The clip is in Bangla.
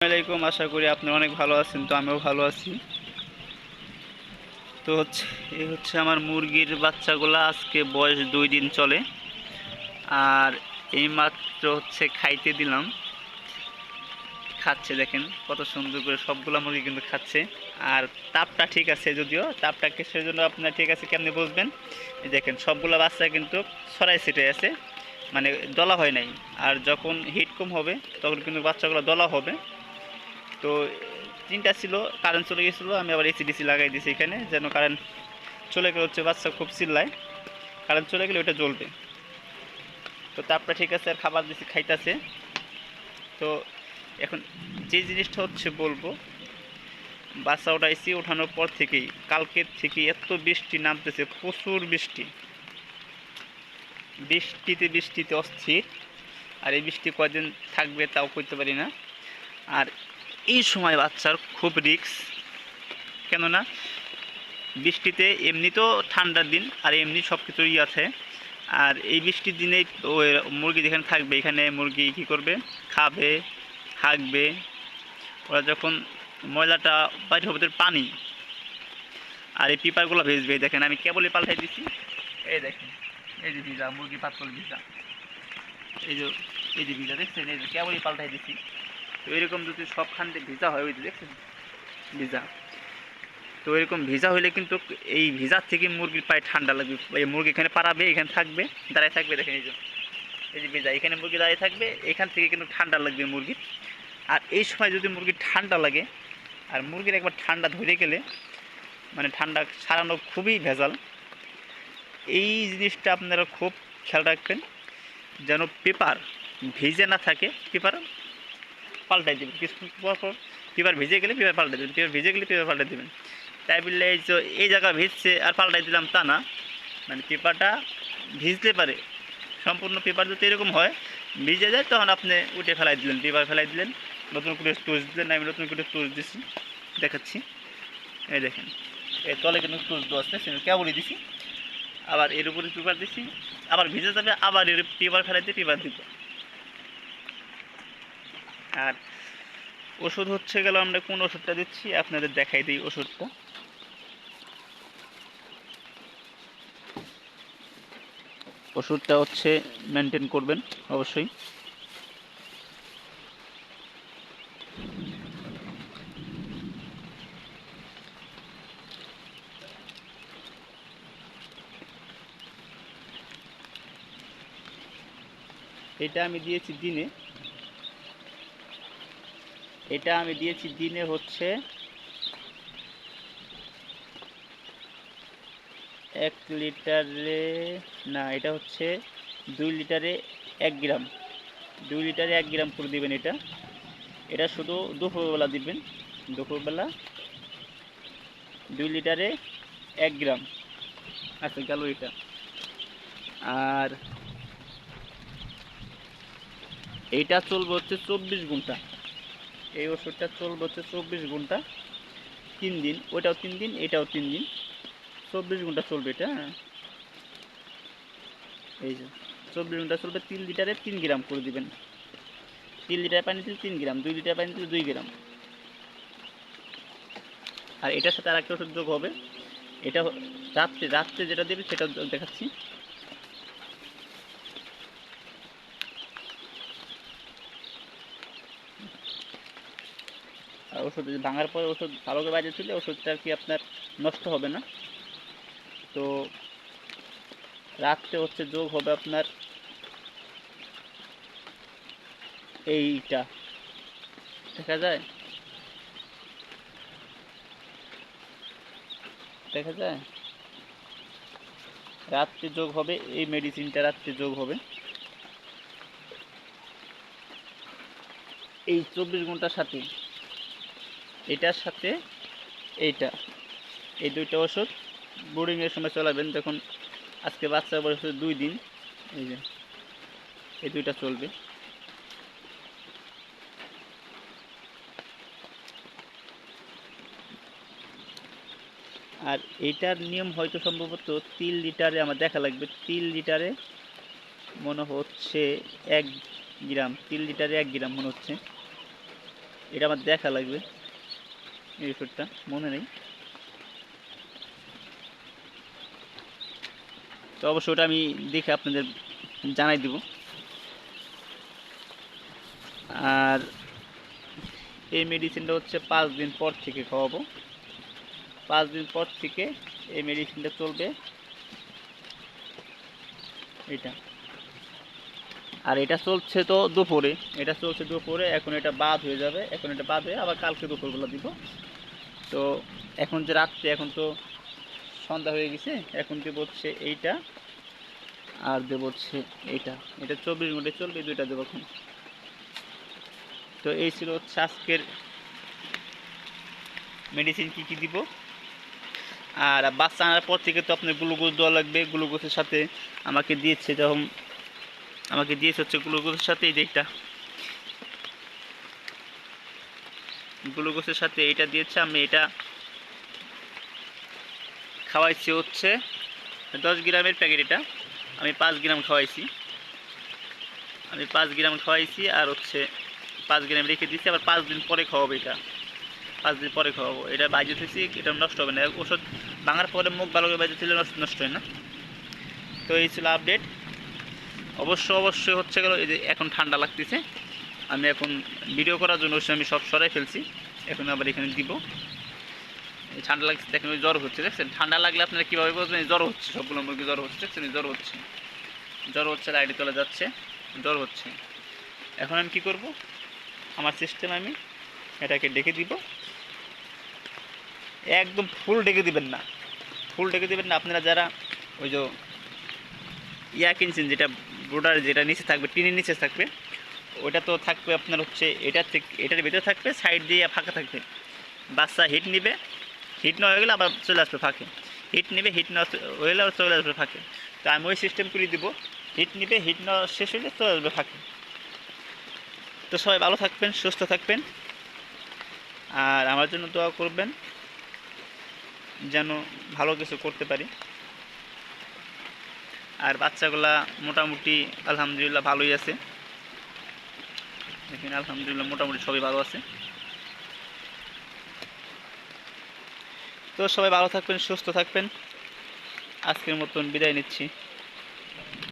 আসসালামাইকুম, আশা করি আপনি অনেক ভালো আছেন। তো আমিও ভালো আছি। তো এই হচ্ছে আমার মুরগির বাচ্চাগুলা, আজকে বয়স 2 দিন চলে। আর এই মাত্র খাইতে দিলাম, খাচ্ছে দেখেন কত সুন্দর করে সবগুলা মুরগি কিন্তু খাচ্ছে। আর তাপটা ঠিক আছে, যদিও তাপটা কিসের জন্য আপনার ঠিক আছে কেমনি বুঝবেন, এই দেখেন সবগুলা বাচ্চা কিন্তু ছড়াই ছিটে আছে, মানে দলা হয় নাই। আর যখন হিট কম হবে তখন কিন্তু বাচ্চাগুলো দলা হবে। তো 3টা ছিল, কারেন্ট চলে গেছিলো, আমি আবার এসিডিসি লাগাই দিয়েছি এখানে, যেন কারেন্ট চলে গেলে বাচ্চা খুব চিল্লায়, কারেন্ট চলে গেলে ওটা জ্বলবে। তো তাপটা ঠিক আছে, আর খাবার দিছি খাইতেছে। তো এখন যে জিনিসটা বলবো, বাচ্চা উঠাইছি, ওঠানোর পর থেকেই কালকের থেকে এত বৃষ্টি নামতেছে, প্রচুর বৃষ্টি, বৃষ্টিতে অস্থির। আর এই বৃষ্টি কয়দিন থাকবে তাও করতে পারি না। আর এই সময় বাচ্চার খুব রিস্ক, কেননা বৃষ্টিতে এমনি তো ঠান্ডার দিন, আর এমনি সব কিছুই আছে। আর এই বৃষ্টির দিনে ওই মুরগি যেখানে থাকবে, এখানে মুরগি কী করবে, খাবে, হাঁকবে। ওরা যখন ময়লাটা বাইরে হবে পানি, আর এই পিপারগুলো ভেজবে। দেখেন আমি কেবলই পাল্টাই দিচ্ছি, এই দেখেন, এই যে ভিজা মুরগি, পাতল ভিজা, এই যে এই যে ভিজা দেখছেন, এই যে কেবলই পাল্টাই দিচ্ছি। তো এরকম যদি সবখান থেকে ভিজা হয়, ওই যে দেখছেন ভিজা, তো এরকম ভিজা হইলে কিন্তু এই ভিজার থেকে মুরগির পায়ে ঠান্ডা লাগবে। এই মুরগি এখানে পারাবে, এখানে থাকবে, দাঁড়ায় থাকবে, দেখেন এই যে ভিজা, এখানে মুরগি দাঁড়িয়ে থাকবে, এখান থেকে কিন্তু ঠান্ডা লাগবে মুরগির। আর এই সময় যদি মুরগির ঠান্ডা লাগে, আর মুরগির একবার ঠান্ডা ধরে গেলে, মানে ঠান্ডা সারানো খুবই ভেজাল। এই জিনিসটা আপনারা খুব খেয়াল রাখবেন, যেন পেপার ভিজে না থাকে। পেপার পাল্টাই দেবেন কিছুক্ষণ পর পর, পেপার ভিজে গেলে পেপার পাল্টাই দেবেন, পেপার ভিজে গেলে পেপার পাল্টাই দেবেন। তাই বললে এই যে এই জায়গা ভিজছে আর পাল্টাই দিলাম তা না, মানে পেপারটা ভিজতে পারে। সম্পূর্ণ পেপার যদি এরকম হয় ভিজে যায়, তখন আপনি উঠে ফেলাই দিলেন, পেপার ফেলাই দিলেন, নতুন করে টুচ দিলেন। আমি নতুন করে টুচ দিছি, দেখাচ্ছি, এই দেখেন এই তলে কিন্তু টুচ দেওয়া আছে, কেবলই দিছি, আবার এর উপরে পেপার দিছি, আবার ভিজে যাবে, আবার এর পেপার ফেলাই দিয়ে পেপার দিব। আর ওষুধ গেল, আমরা কোন ওষুধটা দিচ্ছি আপনাদের দেখাই দিই। ওষুধটা মেনটেন করবেন অবশ্যই। এটা আমি দিয়েছি দিনে, এটা আমি দিয়েছি দিনে 1 লিটারে, না এটা 2 লিটারে 1 গ্রাম, 2 লিটারে 1 গ্রাম করে দিবেন। এটা এটা শুধু দুপুরবেলা দিবেন, দুপুরবেলা 2 লিটারে 1 গ্রাম। আচ্ছা গেল এটা। আর এইটা চলবে 24 ঘন্টা, এই ওষুধটা চলবে 24 ঘন্টা, 3 দিন, ওইটাও 3 দিন, এটাও 3 দিন, 24 ঘন্টা চলবে এটা। হ্যাঁ, এই যে 24 ঘন্টা চলবে। 3 লিটারে 3 গ্রাম করে দিবেন, 3 লিটার পানি দিলে 3 গ্রাম, 2 লিটার পানি দিলে 2 গ্রাম। আর এটার সাথে আরেকটা ওষুধ যোগ হবে, এটা রাত্রে রাত্রে যেটা দেবে সেটা দেখাচ্ছি। আর ওষুধ ভাঙার পরে ওষুধ ভালো করে বাইরে তুলে, ওষুধটা আর কি আপনার নষ্ট হবে না। তো রাত্রে যোগ হবে আপনার এইটা, দেখা যায়, দেখা যায় রাত্রে যোগ হবে, এই মেডিসিনটা রাত্রে যোগ হবে এই 24 ঘন্টার সাথে, এটার সাথে এইটা, এই দুইটা ওষুধ বোর্ডিংয়ের সময় চালাবেন। দেখুন আজকে বাচ্চা বয়স 2 দিন, এই যে এই দুইটা চলবে। আর এইটার নিয়ম হয়তো সম্ভবত 3 লিটারে আমার দেখা লাগবে, 3 লিটারে মনে হচ্ছে 1 গ্রাম, 3 লিটারে 1 গ্রাম মনে হচ্ছে। এটা আমার দেখা লাগবে, এই ওষুধটা মনে নেই। তো অবশ্যই ওটা আমি দেখে আপনাদের জানাই দিব। আর এই মেডিসিনটা হচ্ছে 5 দিন পর থেকে খাওয়াবো। 5 দিন পর থেকে এই মেডিসিনটা চলবে এটা। আর এটা চলছে তো দুপুরে, এটা চলছে দুপুরে, এখন এটা বাদ হয়ে যাবে, এখন এটা বাদ হয়ে আবার কালকে দুপুরবেলা দিব। তো এখন যে রাত্রে, এখন তো সন্ধ্যা হয়ে গেছে, এখন দেবো হচ্ছে এইটা, আর দেবো হচ্ছে এইটা। এটা 24 ঘন্টায় চলবে, দুইটা দেবো এখন। তো এই ছিল হচ্ছে আজকের মেডিসিন কী কী দিব। আর বাচ্চা আনার পর থেকে তো আপনার গ্লুকোজ দেওয়া লাগবে। গ্লুকোজের সাথে আমাকে দিয়েছে, যখন আমাকে দিয়েছে হচ্ছে গ্লুকোজের সাথে এই যে এইটা, গ্লুকোজের সাথে এইটা দিয়েছে। আমি এটা খাওয়াইছি হচ্ছে 10 গ্রামের প্যাকেট, এটা আমি 5 গ্রাম খাওয়াইছি। আমি 5 গ্রাম খাওয়াইছি, আর হচ্ছে 5 গ্রাম রেখে দিচ্ছি, আবার 5 দিন পরে খাওয়াবো এটা। 5 দিন পরে খাওয়াবো এটা। বাইজে থেছি, এটা নষ্ট হবে না। ওষুধ ভাঙার পরে মুখ ভালো করে বাইজে দিলে নষ্ট হয় না। তো এই ছিল আপডেট। অবশ্যই হচ্ছে গেল, এই যে এখন ঠান্ডা লাগতেছে, আমি এখন ভিডিও করার জন্য আমি সব সরাই ফেলছি। এখন আবার এখানে দিব। ঠান্ডা লাগছে, দেখেন ওই জ্বর হচ্ছে, দেখছেন? ঠান্ডা লাগলে আপনারা কীভাবে বুঝবেন জ্বর হচ্ছে? সবগুলো মুরগি জ্বর হচ্ছে, দেখছেন? জ্বর হচ্ছে, জ্বর হচ্ছে, লাইটে চলে যাচ্ছে, জ্বর হচ্ছে। এখন আমি কী করব? আমার সিস্টেম, আমি এটাকে ডেকে দিব। একদম ফুল ডেকে দিবেন না, ফুল ডেকে দিবেন না। আপনারা যারা ওই যে ইয়া কিনছেন, যেটা ব্রোডার, যেটা নিচে থাকবে, টিনের নিচে থাকবে, ওটা তো থাকবে আপনার হচ্ছে এটার থেকে, এটার ভিতরে থাকবে, সাইড দিয়ে ফাঁকা থাকবে। বাচ্চা হিট নিবে, হিট না হয়ে গেলে আবার চলে আসবে ফাঁকে। হিট নেবে, হিট না হলে আবার চলে আসবে ফাঁকে। তো আমি ওই সিস্টেম করে দিব, হিট নিবে, হিট না শেষ হলে চলে আসবে ফাঁকে। তো সবাই ভালো থাকবেন, সুস্থ থাকবেন, আর আমার জন্য দোয়া করবেন যেন ভালো কিছু করতে পারি। আর বাচ্চাগুলা মোটামুটি আলহামদুলিল্লাহ ভালোই আছে, দেখেন আলহামদুলিল্লাহ মোটামুটি সবই ভালো আছে। তো সবাই ভালো থাকবেন, সুস্থ থাকবেন। আজকের মতন বিদায় নিচ্ছি।